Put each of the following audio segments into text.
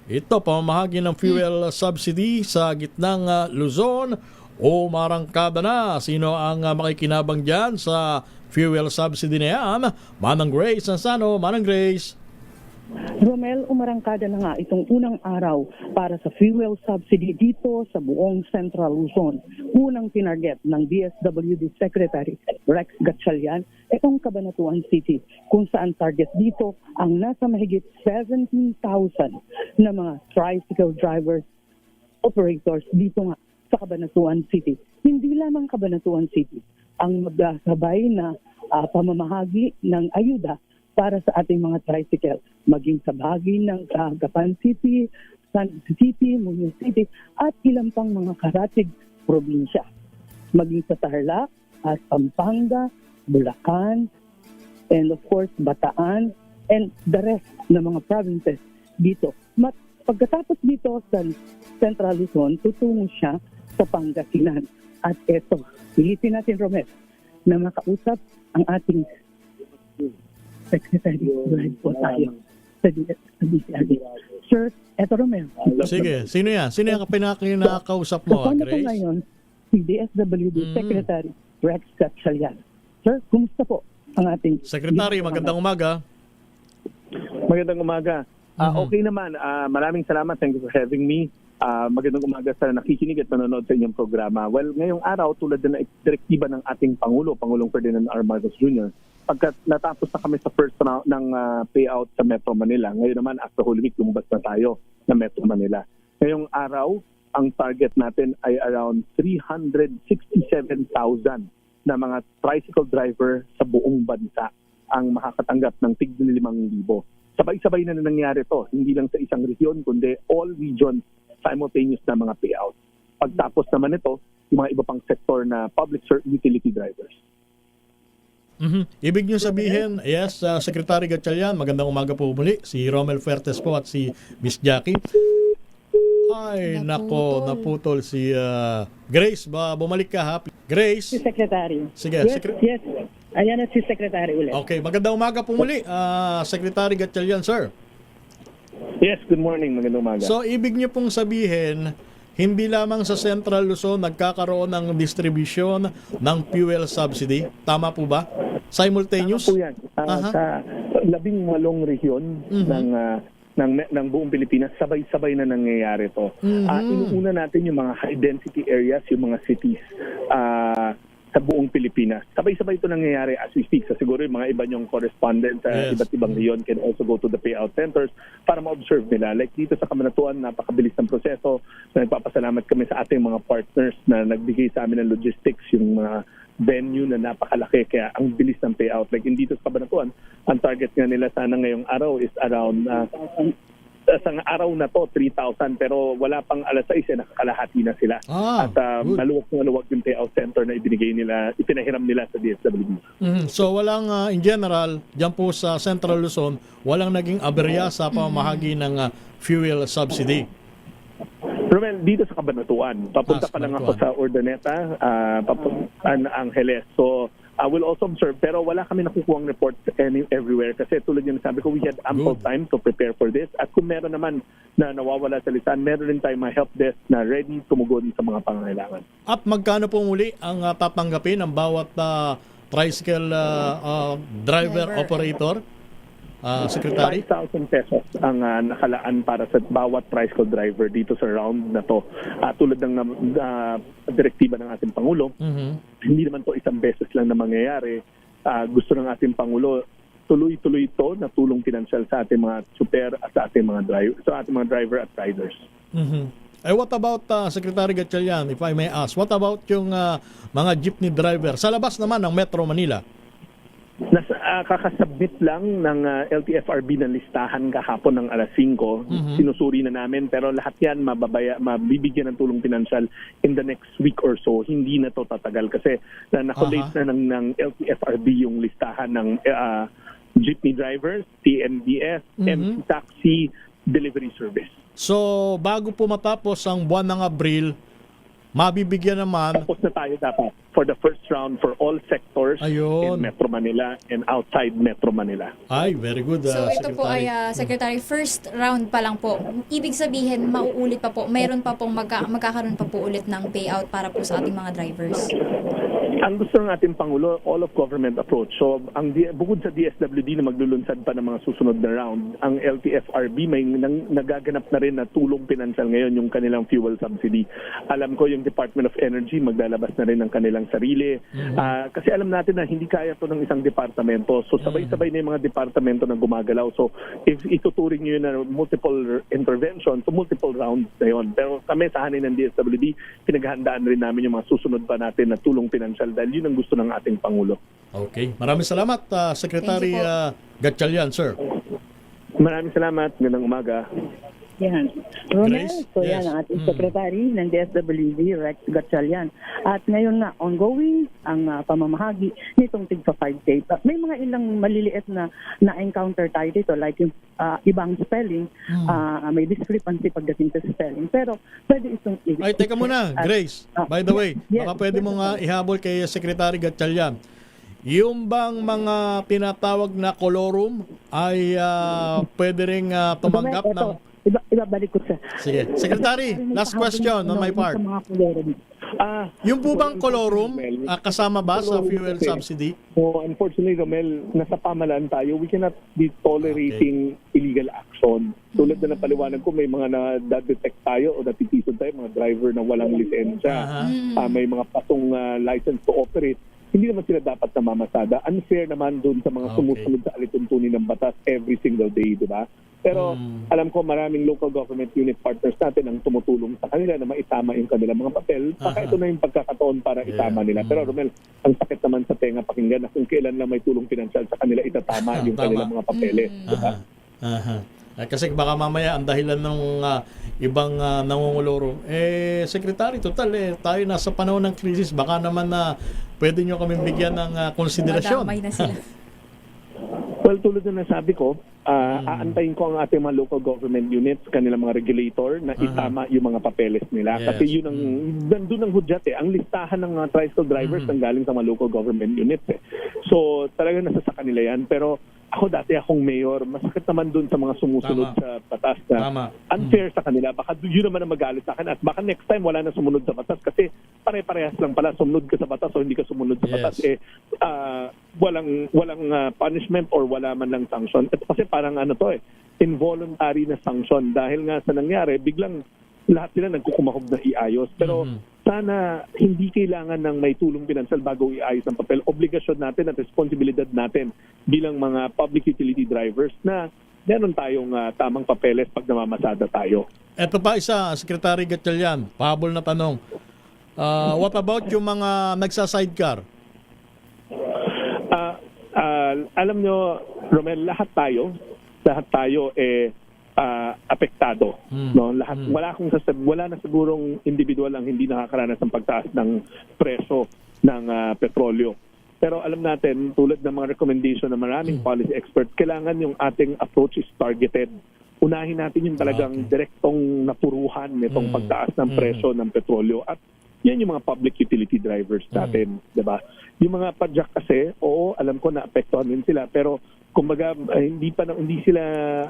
Ito, pamamahagi ng fuel subsidy sa gitnang Luzon o marangkada na. Sino ang makikinabang dyan sa fuel subsidy na yan? Manang Grace Ansano. Manang Grace. Romel, umarangkada na nga itong unang araw para sa fuel subsidy dito sa buong Central Luzon. Unang tinarget ng DSWD Secretary Rex Gatchalian itong Cabanatuan City, kung saan target dito ang nasa mahigit 17,000 na mga tricycle drivers, operators dito nga sa Cabanatuan City. Hindi lamang Cabanatuan City ang magkasabay na pamamahagi ng ayuda para sa ating mga tricycle, maging sa bahagi ng Gapan City, San City, Muñoz City, at ilang pang mga karatig probinsya. Maging sa Tarlac, at Pampanga, Bulacan, and of course, Bataan, and the rest ng mga provinces dito. Pagkatapos dito sa Central Luzon, tutungo siya sa Pangasinan. At eto, pilitin natin, Romel, na makausap ang ating Secretary, live po tayo sa DCRD. Sir, eto Romel. Sige, sino yan? Sino yung pinakausap mo, Kasama ko Grace? ngayon si DSWD Secretary Rex Gatchalian. Sir, kumusta po ang ating... Secretary, magandang umaga. Magandang umaga. Okay naman. Maraming salamat. Thank you for having me. Magandang umaga sa nakikinig at manonood sa inyong programa. Well, ngayong araw, tulad na direktiba ng ating Pangulong Ferdinand R. Marcos Jr., pagkat natapos na kami sa first round ng payout sa Metro Manila, ngayon naman after Holy Week, lumabas na tayo na Metro Manila. Ngayong araw, ang target natin ay around 367,000 na mga tricycle driver sa buong bansa ang makakatanggap ng tig 5,000. Sabay-sabay na nangyari to, hindi lang sa isang region, kundi all regions simultaneous na mga payout. Pagtapos naman ito, yung mga iba pang sektor na public utility drivers. Ibig nyo sabihin, yes, Secretary Gatchalian, magandang umaga po muli. Si Romel Fuertes po at si Miss Jackie. Ay, naputol si Grace. Bumalik ka ha. Grace. Si Secretary. Sige, Yes. Ayan na si Secretary ulit. Okay, magandang umaga po muli, Secretary Gatchalian, sir. Yes, good morning. Magandang umaga. So, ibig nyo pong sabihin, hindi lamang sa Central Luzon nagkakaroon ng distribution ng fuel subsidy. Tama po ba? Simultaneous? Tama po yan. Sa 18 rehiyon ng buong Pilipinas, sabay-sabay na nangyayari to. Inuuna natin yung mga high-density areas, yung mga cities sa buong Pilipinas. Sabay-sabay ito nangyayari as we speak. So siguro yung mga iba niyong correspondent sa iba't ibang rehiyon can also go to the payout centers para ma-observe nila. Like dito sa Cabanatuan, napakabilis ng proseso. Nagpapasalamat kami sa ating mga partners na nagbigay sa amin ng logistics, yung mga venue na napakalaki, kaya ang bilis ng payout. Like dito sa Cabanatuan, ang target nga nila sana ngayong araw is around sa araw na to 3,000, pero wala pang alas 6 nakakalahati na sila. At maluwag yung payout center na ipinahiram nila sa DSWD. So walang in general diyan po sa Central Luzon, walang naging aberya sa pamamahagi ng fuel subsidy. Romel, dito sa Cabanatuan, papunta pa lang ako sa Urdaneta, papunta Angeles. So I will also observe, pero wala kami nakukuhang report everywhere kasi tulad yung sabi ko, we had ample time to prepare for this. At kung meron naman na nawawala sa lisan, meron rin tayong mga help desk na ready tumugon sa mga pangangailangan. At magkano po muli ang tatanggapin ng bawat tricycle driver operator? Secretary? 5,000 pesos ang nakalaan para sa bawat tricycle driver dito sa round na to. Tulad ng direktiba ng ating Pangulo, hindi naman to isang beses lang na mangyayari. Gusto ng ating Pangulo, tuloy-tuloy ito na tulong pinansyal sa ating mga super at sa ating mga driver at riders. What about, Secretary Gatchalian, if I may ask, what about yung mga jeepney driver sa labas naman ng Metro Manila? Kakasubmit lang ng LTFRB ng listahan kahapon ng alas 5. Sinusuri na namin, pero lahat yan mabibigyan ng tulong pinansyal in the next week or so. Hindi na to tatagal kasi nakolate na ng LTFRB yung listahan ng jeepney drivers, TNBS, MC Taxi, delivery service. So, bago po matapos ang buwan ng Abril, mabibigyan naman. Tapos na tayo dapat for the first round for all sectors Ayun. in Metro Manila and outside Metro Manila. Ay, very good, So ito po Secretary. ay Secretary, first round pa lang po. Ibig sabihin mauulit pa po. Mayroon pa pong magkakaroon pa po ulit ng payout para po sa ating mga drivers. Ang gusto ng ating Pangulo, all of government approach. So, bukod sa DSWD na maglulunsad pa ng mga susunod na round, ang LTFRB may nagaganap na rin na tulong pinansyal ngayon yung kanilang fuel subsidy. Alam ko yung Department of Energy maglalabas na rin ng kanilang sarili. Kasi alam natin na hindi kaya to ng isang departamento. So, sabay-sabay na yung mga departamento na gumagalaw. So, if ituturing nyo yun na multiple interventions, so multiple rounds na yun. Pero kami sa hanin ng DSWD, pinaghahandaan rin namin yung mga susunod pa natin na tulong pinansyal dahil yun ang gusto ng ating Pangulo. Okay. Maraming salamat, Secretary Thank you Gatchalian, sir. Maraming salamat. Magandang umaga. Yan. Romel, Grace? so Yes. yan ang ating Secretary ng DSWD, Rex Gatchalian. At ngayon nga, ongoing ang pamamahagi nitong tigpa 5K. May mga ilang maliliit na encounter tayo dito, like yung ibang spelling, may discrepancy pagdating sa spelling. Pero pwede itong... Ay, teka muna, Grace. By the way, yes, baka pwede mo nga ihabol kay Secretary Gatchalian. Yung bang mga tinatawag na colorum ay pwede ring tumanggap Ito, ng... ibabalik ko sa... Sige. Secretary, last question on my part. Sa mga colorum. Yung po bang colorum kasama ba sa fuel subsidy? So, unfortunately, Romel, nasa pamalaan tayo. We cannot be tolerating illegal action. Tulad na napaliwanag ko, may mga na-detect tayo o natitisod tayo, mga driver na walang lisensya. May mga patong license to operate. Hindi naman sila dapat namamasada. Unfair naman dun sa mga sumusunod sa alituntunin ng batas every single day, di ba? Pero alam ko maraming local government unit partners natin ang tumutulong sa kanila na maitama yung kanilang mga papel. Baka ito na yung pagkakataon para itama nila. Pero Romel, ang sakit naman sa tenga pakinggan na kung kailan lang may tulong pinansyal sa kanila, itatama yung kanilang mga papeles. Diba? Kasi baka mamaya ang dahilan ng ibang nangunguluro. Secretary, total tayo nasa panahon ng krisis. Baka naman pwede nyo kami bigyan ng konsiderasyon. Madamay na sila. Well, tulad na nasabi ko, aantayin ko ang ating mga local government units, kanilang mga regulator na itama yung mga papeles nila. Yes. Kasi yun ang, nandun ang hudyat Ang listahan ng mga tricycle drivers ang galing sa mga local government units So, talaga nasa sa kanila yan. Pero ako dati akong mayor, masakit naman dun sa mga sumusunod sa batas na unfair sa kanila. Baka yun naman ang magalit sa akin. At baka next time wala na sumunod sa batas kasi pare-parehas lang pala sumunod ka sa batas o hindi ka sumunod sa batas. Walang punishment or wala man lang sanction. At kasi parang involuntary na sanction dahil nga sa nangyari, biglang lahat sila nagkukumahog na iayos. Pero sana hindi kailangan ng may tulong pinansyal bago iayos ang papel. Obligasyon natin at responsibilidad natin bilang mga public utility drivers na meron tayong tamang papeles pag namamasada tayo. Ito pa isa, Secretary Gatchalian, pahabol na tanong. What about yung mga nagsa-sidecar? Alam nyo, Romel, lahat tayo apektado. No? Wala na sigurong individual ang hindi nakakaranas ng pagtaas ng presyo ng petrolyo. Pero alam natin, tulad ng mga recommendation ng maraming policy experts, kailangan yung ating approach is targeted. Unahin natin yung talagang direktong napuruhan nitong pagtaas ng presyo ng petrolyo. At yan yung mga public utility drivers natin, 'di ba? Yung mga padjak kasi, alam ko na apektuhan din sila, pero kumbaga hindi sila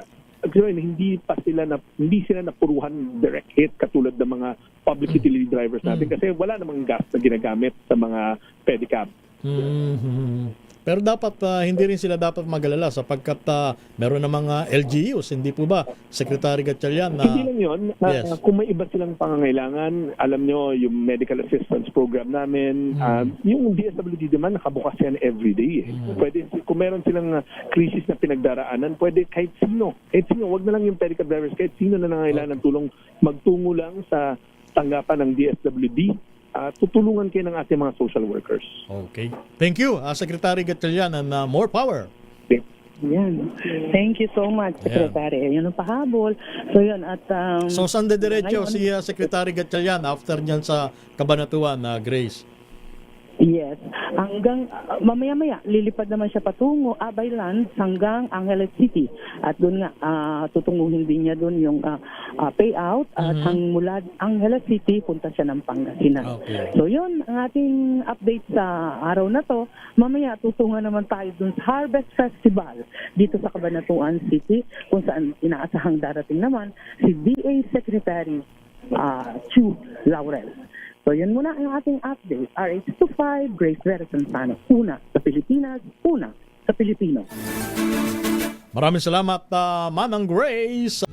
napuruhan direct hit katulad ng mga public utility drivers natin kasi wala namang gas na ginagamit sa mga pedicab. Pero dapat hindi rin sila dapat magalala sapagkat meron ng mga LGUs, hindi po ba, Secretary Gatchalian? Hindi lang yun. Kung may iba silang pangangailangan, alam nyo, yung medical assistance program namin, yung DSWD naman, nakabukas yan everyday. Pwede, kung meron silang krisis na pinagdaraanan, pwede kahit sino, wag na lang yung pedicab drivers, kahit sino na nangangailangan ng tulong, magtungo lang sa tanggapan ng DSWD. Tutulungan kayo ng ating mga social workers. Okay. Thank you, Secretary Gatchalian, and more power. Yan. Thank you so much, Secretary. Yun ang pahabol. So yun, at... so saan dediretso si Secretary Gatchalian after nyan sa Kabanatuan, Grace? Yes. Hanggang mamaya-maya, lilipad naman siya patungo Abaylan hanggang Angeles City. At doon nga, tutunguhin din niya doon yung payout. At mula Angeles City, punta siya ng Pangasinan. Okay. So yun, ang ating update sa araw na to. Mamaya, tutungan naman tayo doon sa Harvest Festival dito sa Cabanatuan City, kung saan inaasahang darating naman si DA Secretary Chu Laurel. So yan muna ang ating update. RH25, Grace Vera Santano. Una sa Pilipinas, una sa Pilipino. Maraming salamat, Manang Grace.